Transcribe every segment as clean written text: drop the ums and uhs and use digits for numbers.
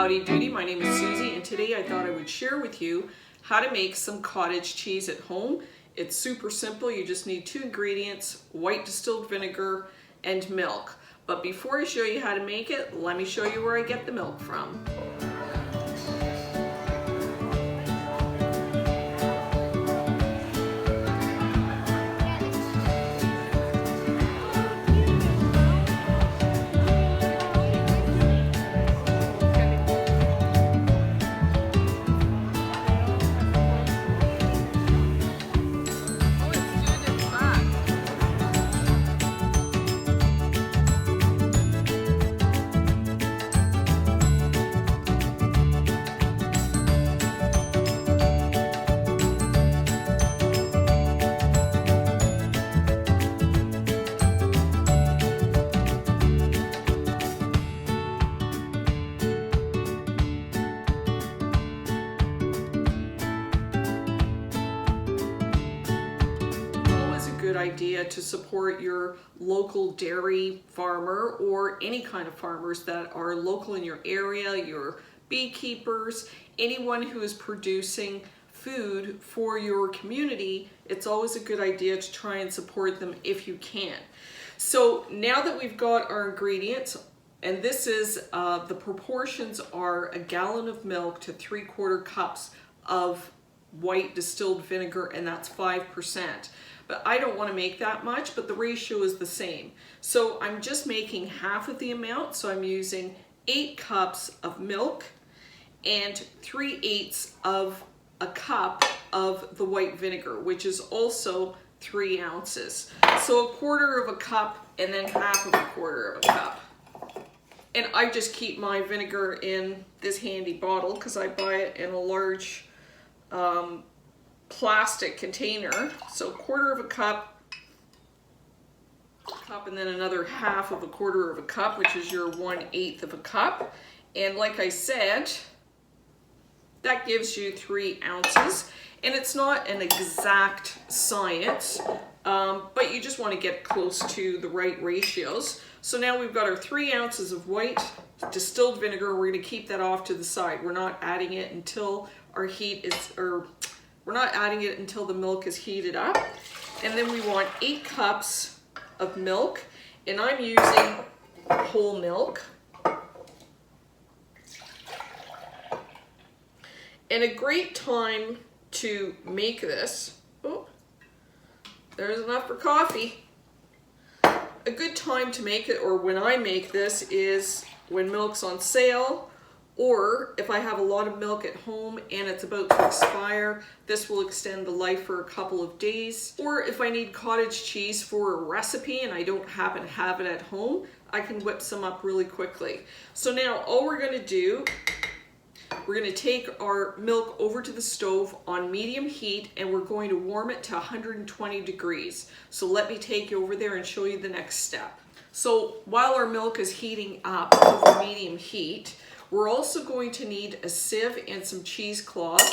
Howdy doody, my name is Susie, and today I thought I would share with you how to make some cottage cheese at home. It's super simple. You just need 2 ingredients, white distilled vinegar and milk. But before I show you how to make it, let me show you where I get the milk from. Good idea to support your local dairy farmer or any kind of farmers that are local in your area, your beekeepers, anyone who is producing food for your community. It's always a good idea to try and support them if you can. So now that we've got our ingredients, and this is the proportions are 1 gallon of milk to 3/4 cups of white distilled vinegar, and that's 5%. But I don't want to make that much, but the ratio is the same. So I'm just making half of the amount. So I'm using 8 cups of milk and 3/8 of a cup of the white vinegar, which is also 3 ounces. So 1/4 of a cup and then half of 1/4 of a cup. And I just keep my vinegar in this handy bottle because I buy it in a large plastic container. So 1/4 of a cup, and then another half of 1/4 of a cup, which is your 1/8 of a cup. And like I said, that gives you 3 ounces. And it's not an exact science, but you just want to get close to the right ratios. So now we've got our 3 ounces of white distilled vinegar. We're going to keep that off to the side. We're not adding it until we're not adding it until the milk is heated up. And then we want 8 cups of milk, and I'm using whole milk. And a great time to make this, oh, there's enough for coffee. A good time to make it, or when I make this, is when milk's on sale, or if I have a lot of milk at home and it's about to expire. This will extend the life for a couple of days. Or if I need cottage cheese for a recipe and I don't happen to have it at home, I can whip some up really quickly. So now all we're going to do, we're going to take our milk over to the stove on medium heat, and we're going to warm it to 120 degrees. So let me take you over there and show you the next step. So while our milk is heating up over medium heat, we're also going to need a sieve and some cheesecloth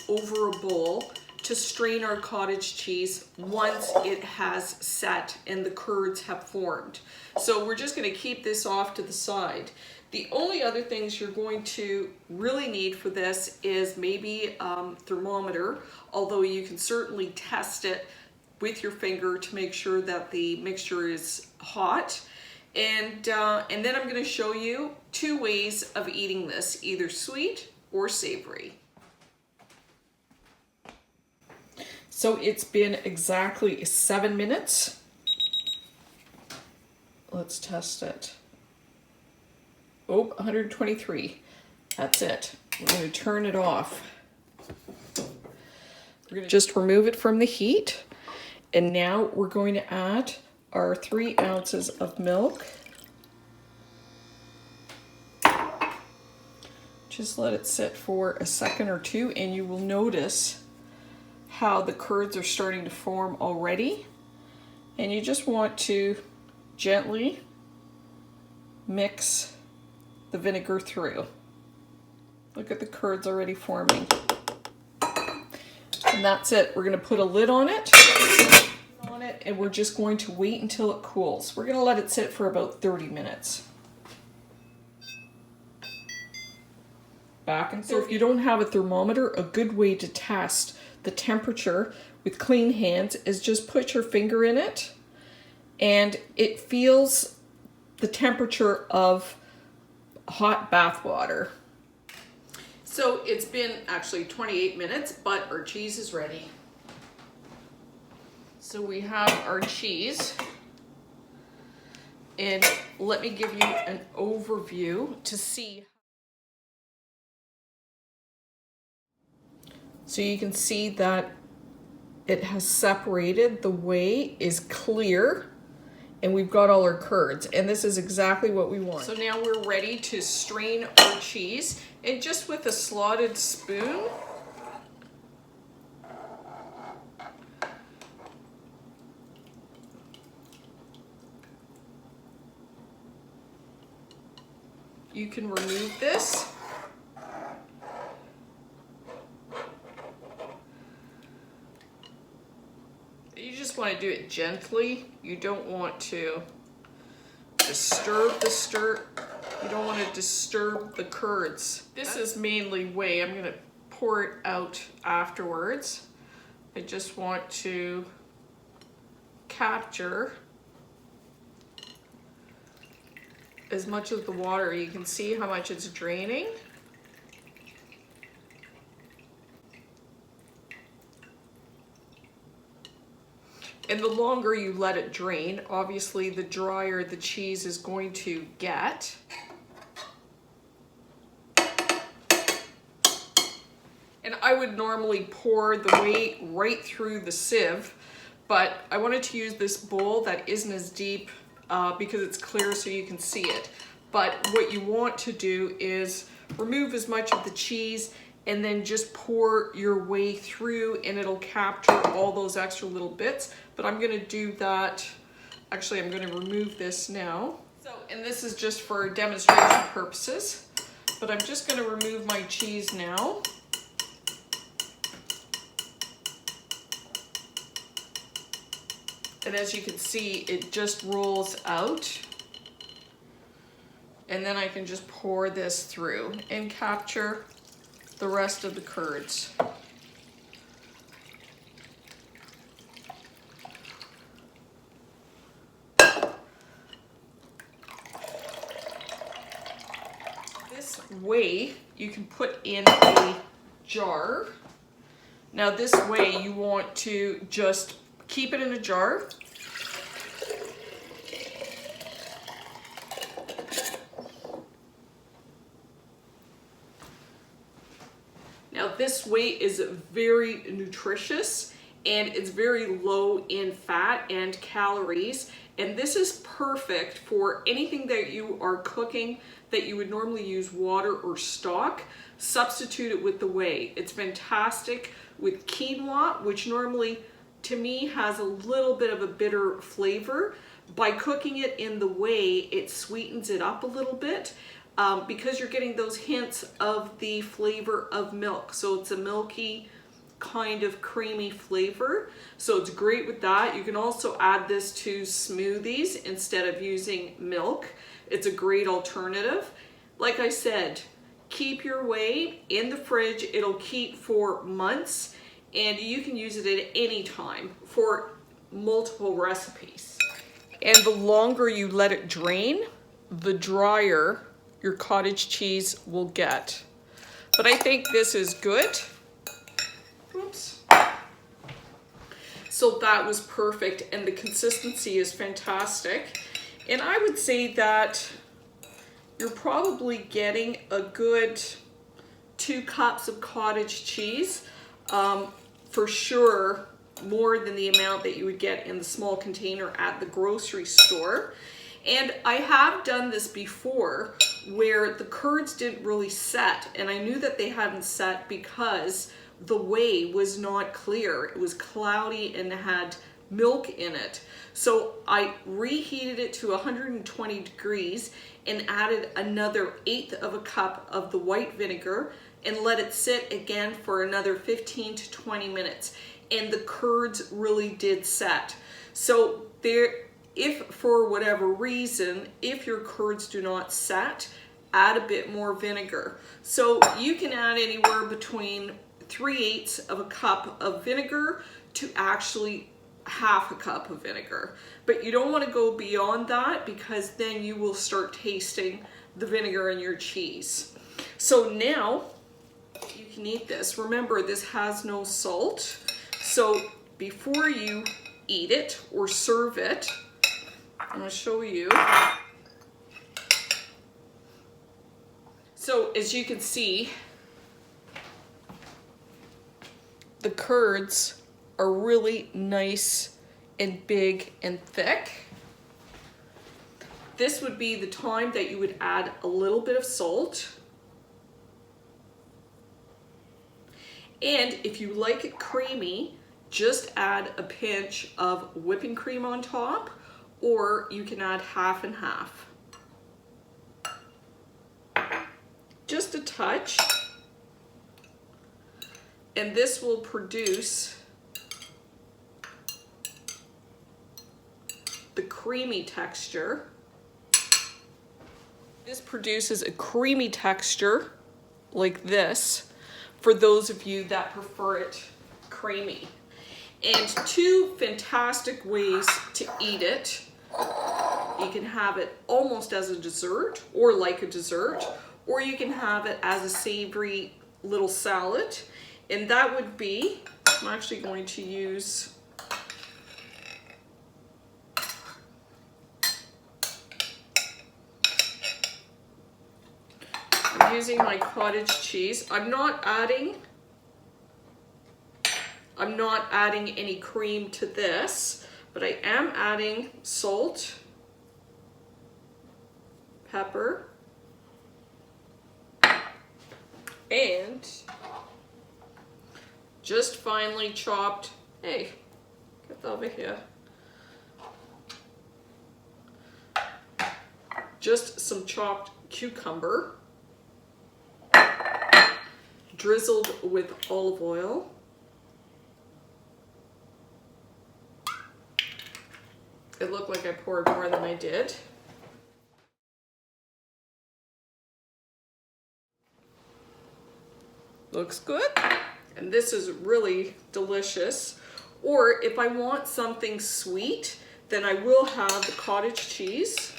over a bowl to strain our cottage cheese once it has set and the curds have formed. So we're just going to keep this off to the side. The only other things you're going to really need for this is maybe thermometer, although you can certainly test it with your finger to make sure that the mixture is hot. And then I'm going to show you 2 ways of eating this, either sweet or savory. So it's been exactly 7 minutes. Let's test it. Oh, 123. That's it. We're going to turn it off. We're going to just remove it from the heat. And now we're going to add our 3 ounces of milk. Just let it sit for a second or 2, and you will notice how the curds are starting to form already. And you just want to gently mix the vinegar through. Look at the curds already forming. And that's it. We're going to put a lid on it. And we're just going to wait until it cools. We're going to let it sit for about 30 minutes. back. And so if you don't have a thermometer, a good way to test the temperature with clean hands is just put your finger in it and it feels the temperature of hot bath water. So it's been actually 28 minutes, but our cheese is ready. So we have our cheese, and let me give you an overview to see. So you can see that it has separated, the whey is clear, and we've got all our curds, and this is exactly what we want. So now we're ready to strain our cheese, and just with a slotted spoon, you can remove this. You just want to do it gently. You don't want to disturb you don't want to disturb the curds. This is mainly whey. I'm going to pour it out afterwards. I just want to capture as much of the water. You can see how much it's draining. And the longer you let it drain, obviously the drier the cheese is going to get. And I would normally pour the whey right through the sieve, but I wanted to use this bowl that isn't as deep because it's clear so you can see it. But what you want to do is remove as much of the cheese and then just pour your whey through, and it'll capture all those extra little bits. But I'm gonna do that, actually I'm gonna remove this now. So, and this is just for demonstration purposes, but I'm just gonna remove my cheese now. And as you can see, it just rolls out. And then I can just pour this through and capture the rest of the curds. This whey you can put in a jar. Now this whey you want to just keep it in a jar. Now this whey is very nutritious and it's very low in fat and calories, and this is perfect for anything that you are cooking that you would normally use water or stock. Substitute it with the whey. It's fantastic with quinoa, which normally to me has a little bit of a bitter flavor. By cooking it in the whey, it sweetens it up a little bit. Because you're getting those hints of the flavor of milk. So it's a milky kind of creamy flavor. So it's great with that. You can also add this to smoothies instead of using milk. It's a great alternative. Like I said, keep your whey in the fridge. It'll keep for months and you can use it at any time for multiple recipes. And the longer you let it drain, the drier your cottage cheese will get. But I think this is good. Oops. So that was perfect, and the consistency is fantastic. And I would say that you're probably getting a good 2 cups of cottage cheese. For sure, more than the amount that you would get in the small container at the grocery store. And I have done this before where the curds didn't really set, and I knew that they hadn't set because the whey was not clear. It was cloudy and had milk in it. So I reheated it to 120 degrees and added another 1/8 of a cup of the white vinegar and let it sit again for another 15 to 20 minutes. And the curds really did set. So if for whatever reason, if your curds do not set, add a bit more vinegar. So you can add anywhere between 3/8 of a cup of vinegar to actually half a cup of vinegar. But you don't want to go beyond that, because then you will start tasting the vinegar in your cheese. So now you can eat this. Remember, this has no salt. So before you eat it or serve it, I'm going to show you. So as you can see, the curds are really nice and big and thick. This would be the time that you would add a little bit of salt. And if you like it creamy, just add a pinch of whipping cream on top, or you can add half and half. Just a touch. And this will produce the creamy texture. This produces a creamy texture like this for those of you that prefer it creamy. And two fantastic ways to eat it. You can have it almost as a dessert or like a dessert, or you can have it as a savory little salad. And that would be, I'm actually going to use using my cottage cheese. I'm not adding any cream to this, but I am adding salt, pepper, and just finely chopped, hey, get over here. Just some chopped cucumber, drizzled with olive oil. It looked like I poured more than I did. Looks good. And this is really delicious. Or if I want something sweet, then I will have the cottage cheese.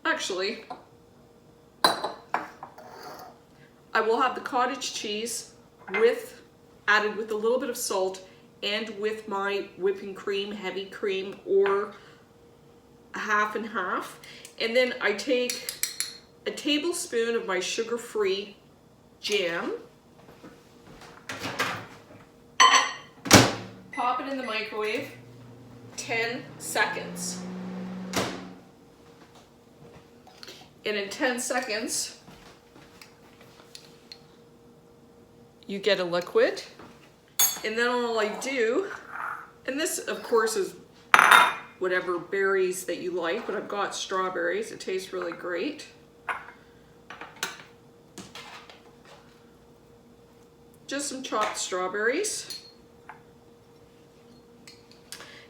Actually, I will have the cottage cheese added with a little bit of salt and with my whipping cream, heavy cream, or half and half. And then I take a tablespoon of my sugar-free jam, pop it in the microwave, 10 seconds. And in 10 seconds, you get a liquid. And then all I do, and this of course is whatever berries that you like, but I've got strawberries. It tastes really great. Just some chopped strawberries.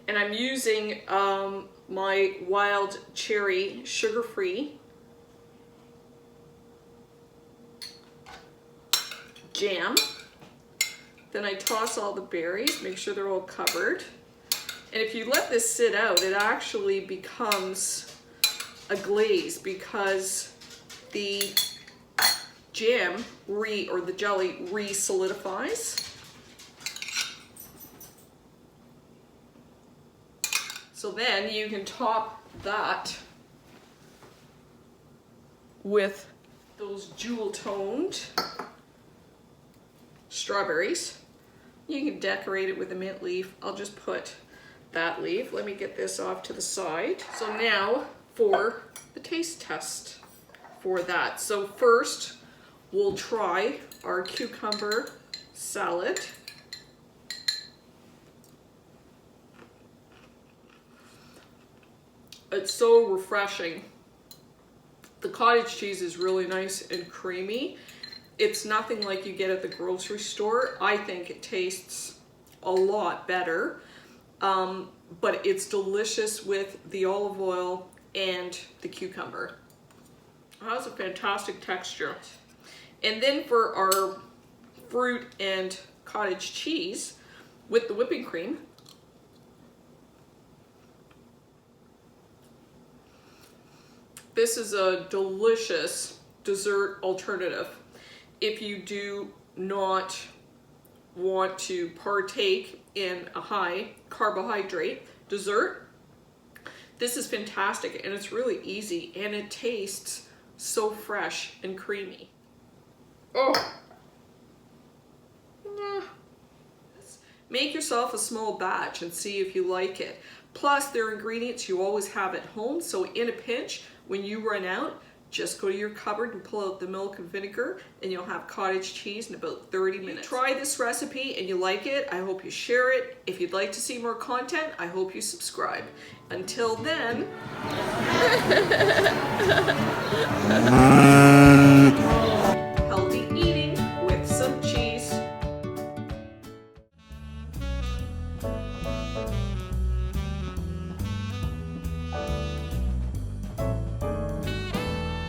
And I'm using my wild cherry sugar-free jam. Then I toss all the berries, make sure they're all covered. And if you let this sit out, it actually becomes a glaze because the jam or the jelly re-solidifies. So then you can top that with those jewel-toned strawberries. You can decorate it with a mint leaf. I'll just put that leaf. Let me get this off to the side. So now for the taste test for that. So first we'll try our cucumber salad. It's so refreshing. The cottage cheese is really nice and creamy. It's nothing like you get at the grocery store. I think it tastes a lot better, but it's delicious with the olive oil and the cucumber. That's a fantastic texture. And then for our fruit and cottage cheese with the whipping cream, this is a delicious dessert alternative. If you do not want to partake in a high carbohydrate dessert, this is fantastic, and it's really easy, and it tastes so fresh and creamy. Oh. Make yourself a small batch and see if you like it. Plus, they're ingredients you always have at home, so in a pinch, when you run out, just go to your cupboard and pull out the milk and vinegar, and you'll have cottage cheese in about 30 minutes. If you try this recipe and you like it, I hope you share it. If you'd like to see more content, I hope you subscribe. Until then...